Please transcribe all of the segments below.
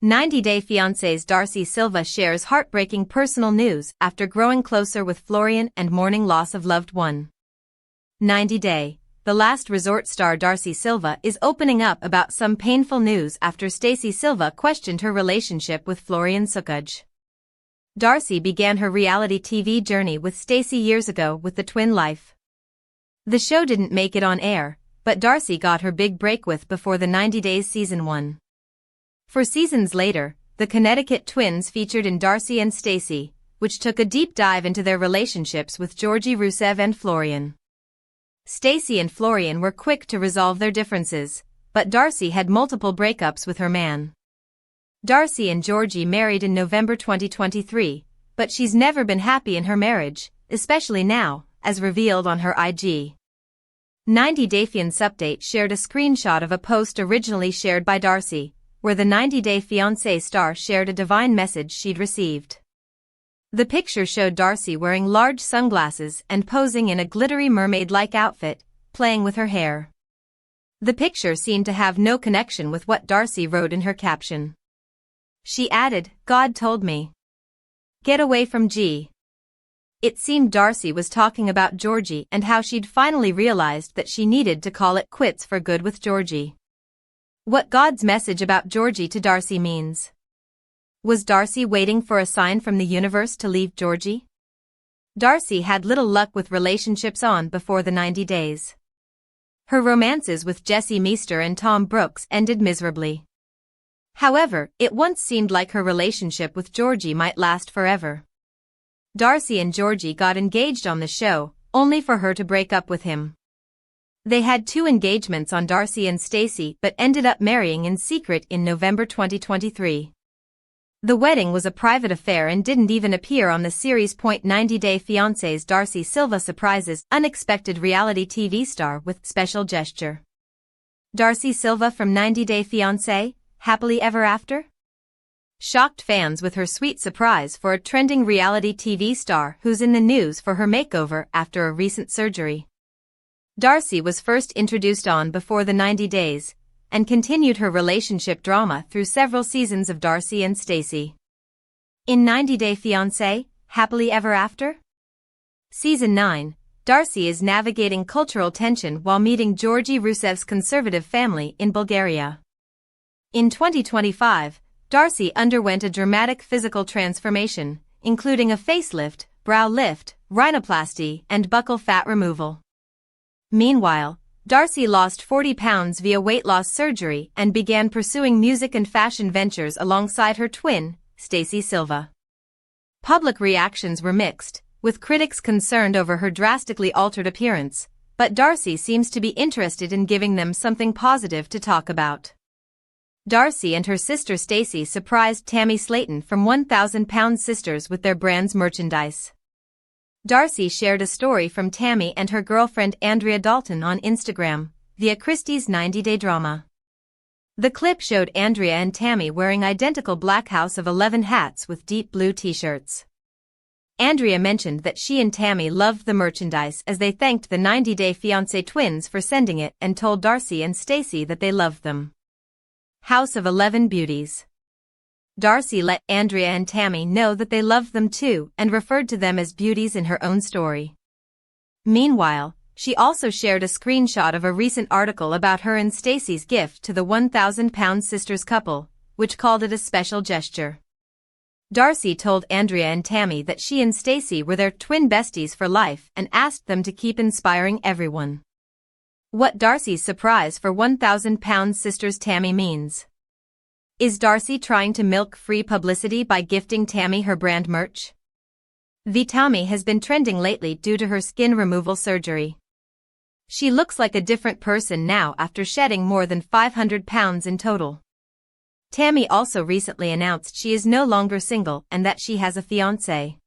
90 Day Fiance's Darcey Silva shares heartbreaking personal news after growing closer with Florian and mourning loss of loved one. 90 Day, the last resort star Darcey Silva is opening up about some painful news after Stacey Silva questioned her relationship with Florian Sukaj. Darcey began her reality TV journey with Stacey years ago with The Twin Life. The show didn't make it on air, but Darcey got her big break with before the 90 Days Season 1. 4 seasons later, the Connecticut twins featured in Darcey and Stacey, which took a deep dive into their relationships with Georgi and Florian. Stacey and Florian were quick to resolve their differences, but Darcey had multiple breakups with her man. Darcey and Georgi married in November 2023, but she's never been happy in her marriage, especially now, as revealed on her IG. 90 Day Fiance Update shared a screenshot of a post originally shared by Darcey, where the 90 Day Fiancé star shared a divine message she'd received. The picture showed Darcey wearing large sunglasses and posing in a glittery mermaid-like outfit, playing with her hair. The picture seemed to have no connection with what Darcey wrote in her caption. She added, "God told me. Get away from G." It seemed Darcey was talking about Georgi and how she'd finally realized that she needed to call it quits for good with Georgi. What God's message about Georgi to Darcey means. Was Darcey waiting for a sign from the universe to leave Georgi? Darcey had little luck with relationships on before the 90 days. Her romances with Jesse Meester and Tom Brooks ended miserably. However, it once seemed like her relationship with Georgi might last forever. Darcey and Georgi got engaged on the show, only for her to break up with him. They had 2 engagements on Darcey and Stacey but ended up marrying in secret in November 2023. The wedding was a private affair and didn't even appear on the series. 90 Day Fiancé's Darcey Silva surprises unexpected reality TV star with special gesture. Darcey Silva from 90 Day Fiancé, happily ever after? Shocked fans with her sweet surprise for a trending reality TV star who's in the news for her makeover after a recent surgery. Darcey was first introduced on before the 90 Days, and continued her relationship drama through several seasons of Darcey and Stacey. In 90 Day Fiancé, happily ever after? Season 9, Darcey is navigating cultural tension while meeting Georgi Rusev's conservative family in Bulgaria. In 2025, Darcey underwent a dramatic physical transformation, including a facelift, brow lift, rhinoplasty, and buccal fat removal. Meanwhile, Darcey lost 40 pounds via weight loss surgery and began pursuing music and fashion ventures alongside her twin, Stacey Silva. Public reactions were mixed, with critics concerned over her drastically altered appearance, but Darcey seems to be interested in giving them something positive to talk about. Darcey and her sister Stacey surprised Tammy Slaton from 1,000 Pound Sisters with their brand's merchandise. Darcey shared a story from Tammy and her girlfriend Andrea Dalton on Instagram, via Christie's 90 Day drama. The clip showed Andrea and Tammy wearing identical black House of 11 hats with deep blue t-shirts. Andrea mentioned that she and Tammy loved the merchandise as they thanked the 90 Day Fiancé twins for sending it and told Darcey and Stacey that they loved them. House of 11 Beauties. Darcey let Andrea and Tammy know that they loved them too and referred to them as beauties in her own story. Meanwhile, she also shared a screenshot of a recent article about her and Stacey's gift to the 1,000 Pound Sisters couple, which called it a special gesture. Darcey told Andrea and Tammy that she and Stacey were their twin besties for life and asked them to keep inspiring everyone. What Darcey's surprise for 1,000 Pound Sisters Tammy means. Is Darcey trying to milk free publicity by gifting Tammy her brand merch? Tammy has been trending lately due to her skin removal surgery. She looks like a different person now after shedding more than 500 pounds in total. Tammy also recently announced she is no longer single and that she has a fiancé.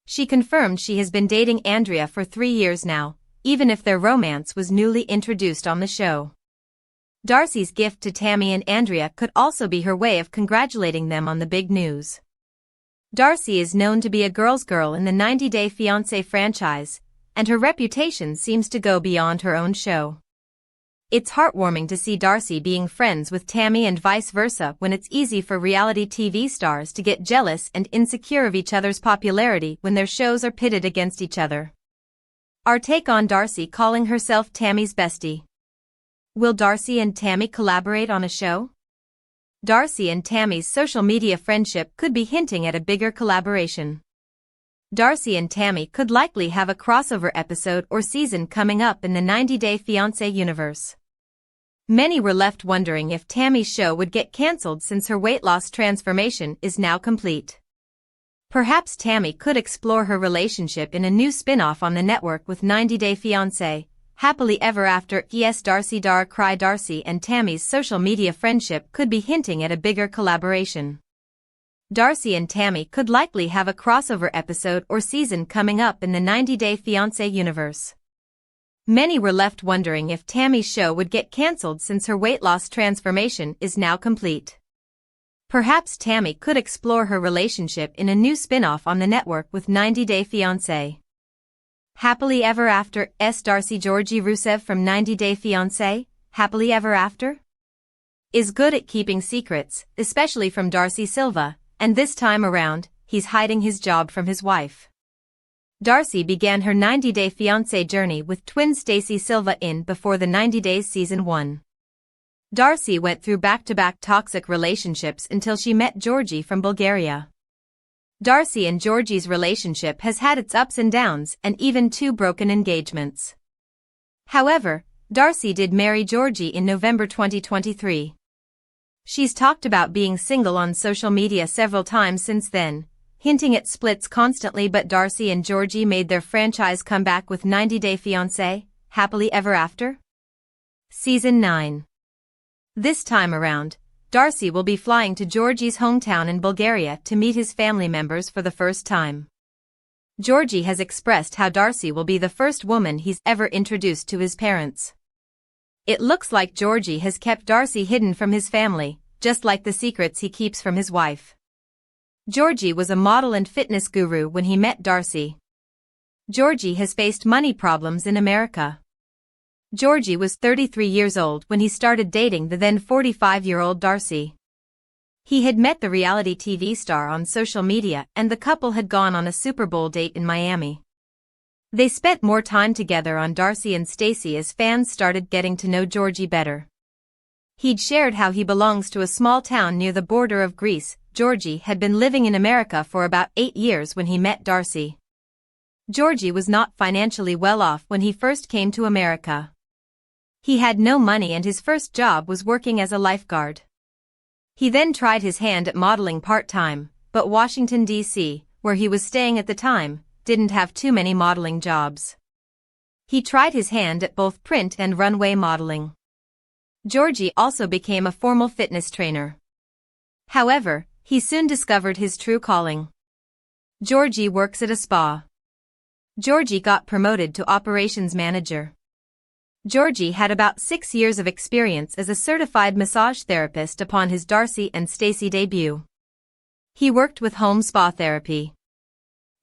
She confirmed she has been dating Andrea for 3 years now, even if their romance was newly introduced on the show. Darcey's gift to Tammy and Andrea could also be her way of congratulating them on the big news. Darcey is known to be a girl's girl in the 90 Day Fiancé franchise, and her reputation seems to go beyond her own show. It's heartwarming to see Darcey being friends with Tammy and vice versa when it's easy for reality TV stars to get jealous and insecure of each other's popularity when their shows are pitted against each other. Our take on Darcey calling herself Tammy's bestie. Will Darcey and Tammy collaborate on a show? Darcey and Tammy's social media friendship could be hinting at a bigger collaboration. Darcey and Tammy could likely have a crossover episode or season coming up in the 90-Day Fiance universe. Many were left wondering if Tammy's show would get cancelled since her weight loss transformation is now complete. Perhaps Tammy could explore her relationship in a new spin-off on the network with 90-Day Fiance, Happily Ever After. Yes, Darcey and Tammy's social media friendship could be hinting at a bigger collaboration. Darcey and Tammy could likely have a crossover episode or season coming up in the 90-Day Fiance universe. Many were left wondering if Tammy's show would get cancelled since her weight loss transformation is now complete. Perhaps Tammy could explore her relationship in a new spin-off on the network with 90-Day Fiance. Happily Ever After. Darcey Georgi Rusev from 90-Day Fiance, Happily Ever After? Is good at keeping secrets, especially from Darcey Silva, and this time around, he's hiding his job from his wife. Darcey began her 90-Day Fiancé journey with twin Stacey Silva before the 90 Days Season 1. Darcey went through back-to-back toxic relationships until she met Georgi from Bulgaria. Darcey and Georgi's relationship has had its ups and downs and even 2 broken engagements. However, Darcey did marry Georgi in November 2023. She's talked about being single on social media several times since then, hinting at splits constantly, but Darcey and Georgi made their franchise comeback with 90-Day Fiancé, Happily Ever After? Season 9. This time around, Darcey will be flying to Georgi's hometown in Bulgaria to meet his family members for the first time. Georgi has expressed how Darcey will be the first woman he's ever introduced to his parents. It looks like Georgi has kept Darcey hidden from his family, just like the secrets he keeps from his wife. Georgi was a model and fitness guru when he met Darcey. Georgi has faced money problems in America. Georgi was 33 years old when he started dating the then 45-year-old Darcey. He had met the reality TV star on social media and the couple had gone on a Super Bowl date in Miami. They spent more time together on Darcey and Stacey as fans started getting to know Georgi better. He'd shared how he belongs to a small town near the border of Greece. Georgi had been living in America for about 8 years when he met Darcey. Georgi was not financially well off when he first came to America. He had no money and his first job was working as a lifeguard. He then tried his hand at modeling part-time, but Washington, D.C., where he was staying at the time, didn't have too many modeling jobs. He tried his hand at both print and runway modeling. Georgi also became a formal fitness trainer. However, he soon discovered his true calling. Georgi works at a spa. Georgi got promoted to operations manager. Georgi had about 6 years of experience as a certified massage therapist upon his Darcey and Stacey debut. He worked with home spa therapy.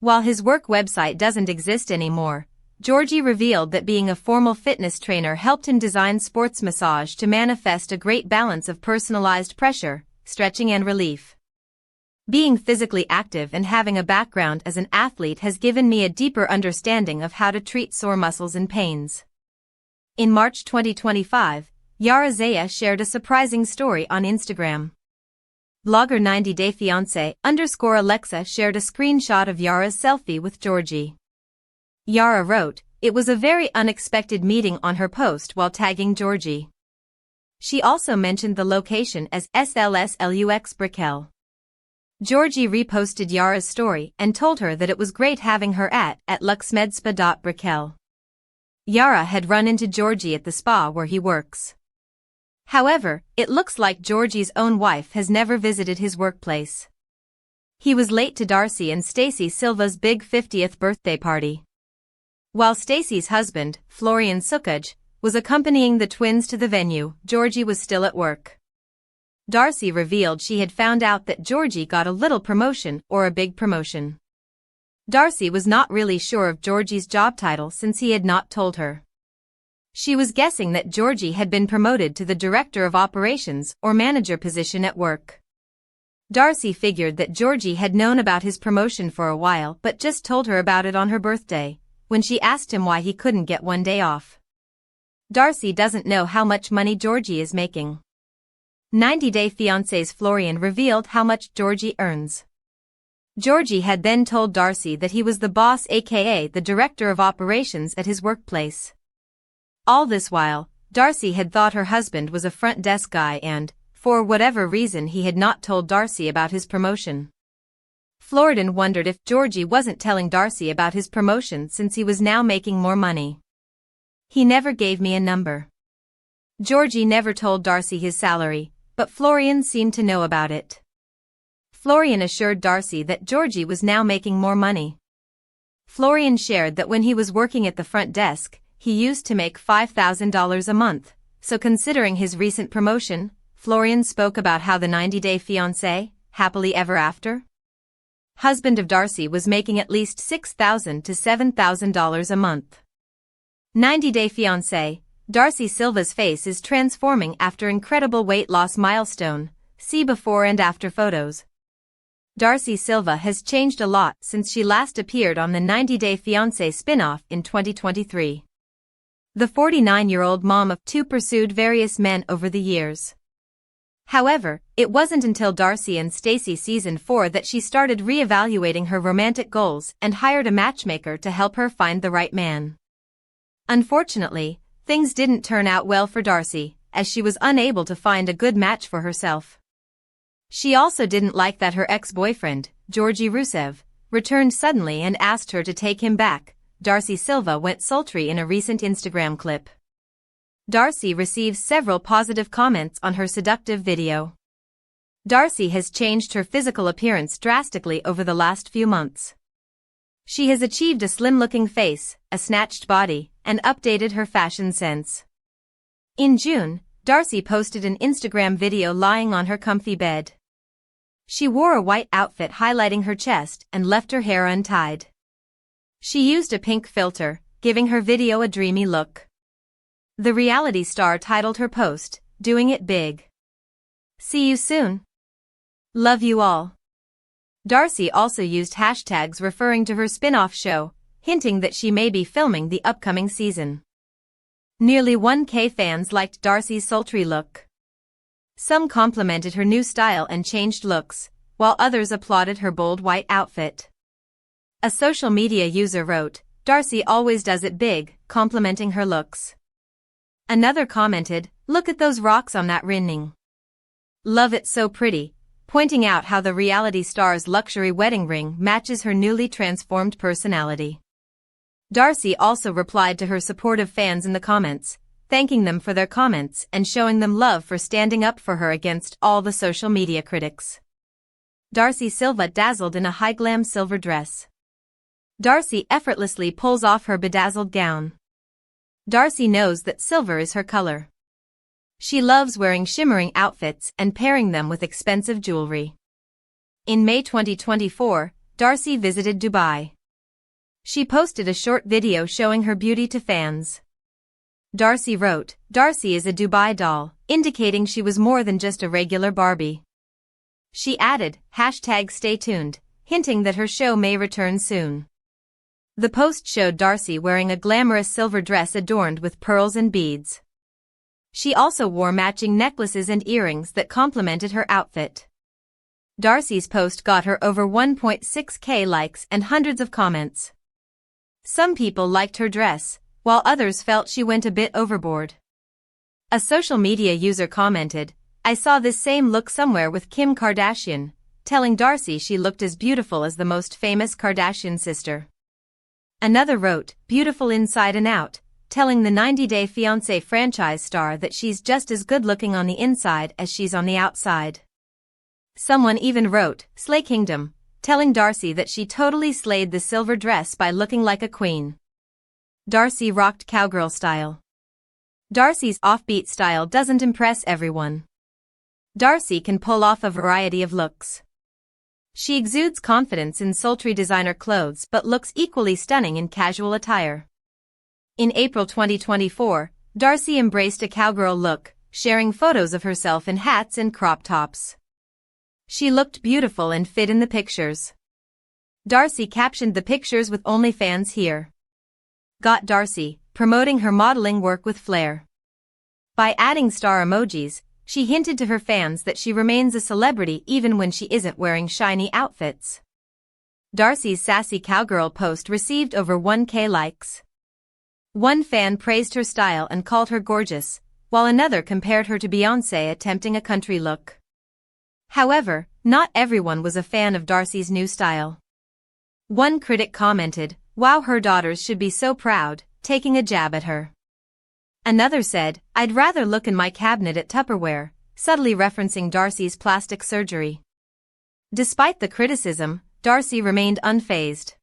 While his work website doesn't exist anymore, Georgi revealed that being a formal fitness trainer helped him design sports massage to manifest a great balance of personalized pressure, stretching and relief. Being physically active and having a background as an athlete has given me a deeper understanding of how to treat sore muscles and pains. In March 2025, Yara Zaya shared a surprising story on Instagram. Blogger 90-Day Fiance _Alexa shared a screenshot of Yara's selfie with Georgi. Yara wrote, "It was a very unexpected meeting" on her post while tagging Georgi. She also mentioned the location as SLSLUX Brickell. Georgi reposted Yara's story and told her that it was great having her at luxmedspa.brickell. Yara had run into Georgi at the spa where he works. However, it looks like Georgi's own wife has never visited his workplace. He was late to Darcey and Stacey Silva's big 50th birthday party. While Stacey's husband, Florian Sukaj, was accompanying the twins to the venue, Georgi was still at work. Darcey revealed she had found out that Georgi got a little promotion or a big promotion. Darcey was not really sure of Georgi's job title since he had not told her. She was guessing that Georgi had been promoted to the director of operations or manager position at work. Darcey figured that Georgi had known about his promotion for a while but just told her about it on her birthday, when she asked him why he couldn't get one day off. Darcey doesn't know how much money Georgi is making. 90-Day Fiance's Florian revealed how much Georgi earns. Georgi had then told Darcey that he was the boss, aka the director of operations at his workplace. All this while, Darcey had thought her husband was a front desk guy and, for whatever reason, he had not told Darcey about his promotion. Florian wondered if Georgi wasn't telling Darcey about his promotion since he was now making more money. He never gave me a number. Georgi never told Darcey his salary, but Florian seemed to know about it. Florian assured Darcey that Georgi was now making more money. Florian shared that when he was working at the front desk, he used to make $5,000 a month, so considering his recent promotion, Florian spoke about how the 90-Day Fiancé, happily ever after, husband of Darcey was making at least $6,000 to $7,000 a month. 90-Day Fiancé, Darcey Silva's face is transforming after incredible weight loss milestone, see before and after photos. Darcey Silva has changed a lot since she last appeared on the 90-Day Fiancé spin-off in 2023. The 49-year-old mom of two pursued various men over the years. However, it wasn't until Darcey and Stacey Season 4 that she started re-evaluating her romantic goals and hired a matchmaker to help her find the right man. Unfortunately, things didn't turn out well for Darcey, as she was unable to find a good match for herself. She also didn't like that her ex-boyfriend, Georgi returned suddenly and asked her to take him back. Darcey Silva went sultry in a recent Instagram clip. Darcey receives several positive comments on her seductive video. Darcey has changed her physical appearance drastically over the last few months. She has achieved a slim-looking face, a snatched body, and updated her fashion sense. In June, Darcey posted an Instagram video lying on her comfy bed. She wore a white outfit highlighting her chest and left her hair untied. She used a pink filter, giving her video a dreamy look. The reality star titled her post, "Doing it big. See you soon. Love you all." Darcey also used hashtags referring to her spin-off show, hinting that she may be filming the upcoming season. Nearly 1K fans liked Darcey's sultry look. Some complimented her new style and changed looks, while others applauded her bold white outfit. A social media user wrote, "Darcey always does it big," complimenting her looks. Another commented, "Look at those rocks on that ring. Love it, so pretty," pointing out how the reality star's luxury wedding ring matches her newly transformed personality. Darcey also replied to her supportive fans in the comments, thanking them for their comments and showing them love for standing up for her against all the social media critics. Darcey Silva dazzled in a high-glam silver dress. Darcey effortlessly pulls off her bedazzled gown. Darcey knows that silver is her color. She loves wearing shimmering outfits and pairing them with expensive jewelry. In May 2024, Darcey visited Dubai. She posted a short video showing her beauty to fans. Darcey wrote, "Darcey is a Dubai doll," indicating she was more than just a regular Barbie. She added, "Stay tuned," hinting that her show may return soon. The post showed Darcey wearing a glamorous silver dress adorned with pearls and beads. She also wore matching necklaces and earrings that complemented her outfit. Darcey's post got her over 1.6K likes and hundreds of comments. Some people liked her dress, while others felt she went a bit overboard. A social media user commented, "I saw this same look somewhere with Kim Kardashian," telling Darcey she looked as beautiful as the most famous Kardashian sister. Another wrote, "Beautiful inside and out," telling the 90-Day Fiancé franchise star that she's just as good-looking on the inside as she's on the outside. Someone even wrote, "Slay Kingdom," telling Darcey that she totally slayed the silver dress by looking like a queen. Darcey rocked cowgirl style. Darcey's offbeat style doesn't impress everyone. Darcey can pull off a variety of looks. She exudes confidence in sultry designer clothes but looks equally stunning in casual attire. In April 2024, Darcey embraced a cowgirl look, sharing photos of herself in hats and crop tops. She looked beautiful and fit in the pictures. Darcey captioned the pictures with "OnlyFans here." Got Darcey, promoting her modeling work with flair. By adding star emojis, she hinted to her fans that she remains a celebrity even when she isn't wearing shiny outfits. Darcey's sassy cowgirl post received over 1K likes. One fan praised her style and called her gorgeous, while another compared her to Beyoncé attempting a country look. However, not everyone was a fan of Darcey's new style. One critic commented, "Wow, her daughters should be so proud," taking a jab at her. Another said, "I'd rather look in my cabinet at Tupperware," subtly referencing Darcey's plastic surgery. Despite the criticism, Darcey remained unfazed.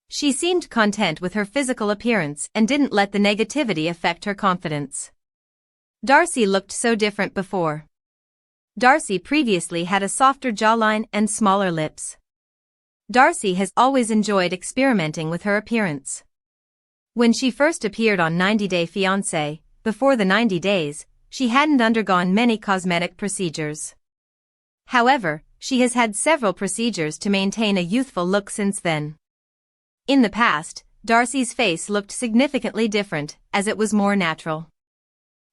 She seemed content with her physical appearance and didn't let the negativity affect her confidence. Darcey looked so different before. Darcey previously had a softer jawline and smaller lips. Darcey has always enjoyed experimenting with her appearance. When she first appeared on 90 Day Fiance, before the 90 days, she hadn't undergone many cosmetic procedures. However, she has had several procedures to maintain a youthful look since then. In the past, Darcey's face looked significantly different, as it was more natural.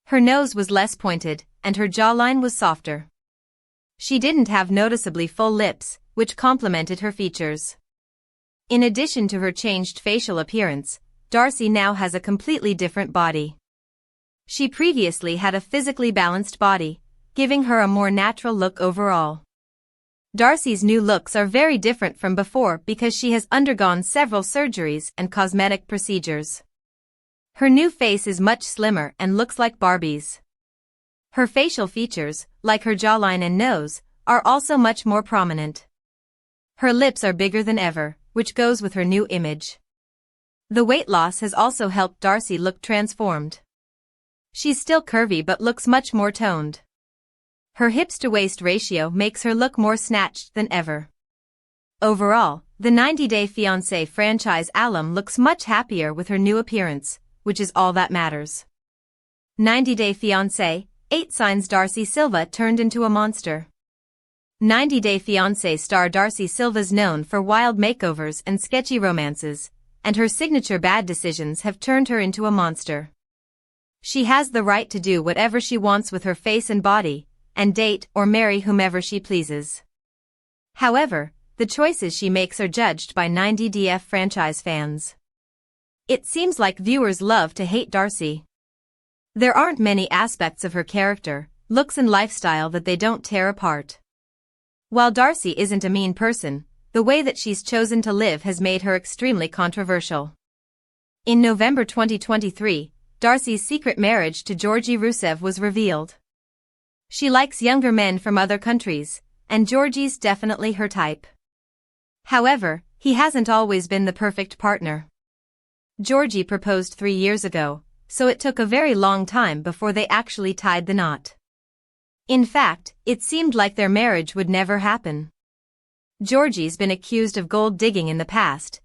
Her nose was less pointed, and her jawline was softer. She didn't have noticeably full lips, which complemented her features. In addition to her changed facial appearance, Darcey now has a completely different body. She previously had a physically balanced body, giving her a more natural look overall. Darcey's new looks are very different from before because she has undergone several surgeries and cosmetic procedures. Her new face is much slimmer and looks like Barbie's. Her facial features, like her jawline and nose, are also much more prominent. Her lips are bigger than ever, which goes with her new image. The weight loss has also helped Darcey look transformed. She's still curvy but looks much more toned. Her hips-to-waist ratio makes her look more snatched than ever. Overall, the 90 Day Fiancé franchise alum looks much happier with her new appearance, which is all that matters. 90 Day Fiancé, 8 signs Darcey Silva turned into a monster. 90 Day Fiancé star Darcey Silva's known for wild makeovers and sketchy romances, and her signature bad decisions have turned her into a monster. She has the right to do whatever she wants with her face and body, and date or marry whomever she pleases. However, the choices she makes are judged by 90DF franchise fans. It seems like viewers love to hate Darcey. There aren't many aspects of her character, looks and lifestyle that they don't tear apart. While Darcey isn't a mean person, the way that she's chosen to live has made her extremely controversial. In November 2023, Darcey's secret marriage to Georgi was revealed. She likes younger men from other countries, and Georgi's definitely her type. However, he hasn't always been the perfect partner. Georgi proposed 3 years ago, so it took a very long time before they actually tied the knot. In fact, it seemed like their marriage would never happen. Georgi's been accused of gold digging in the past,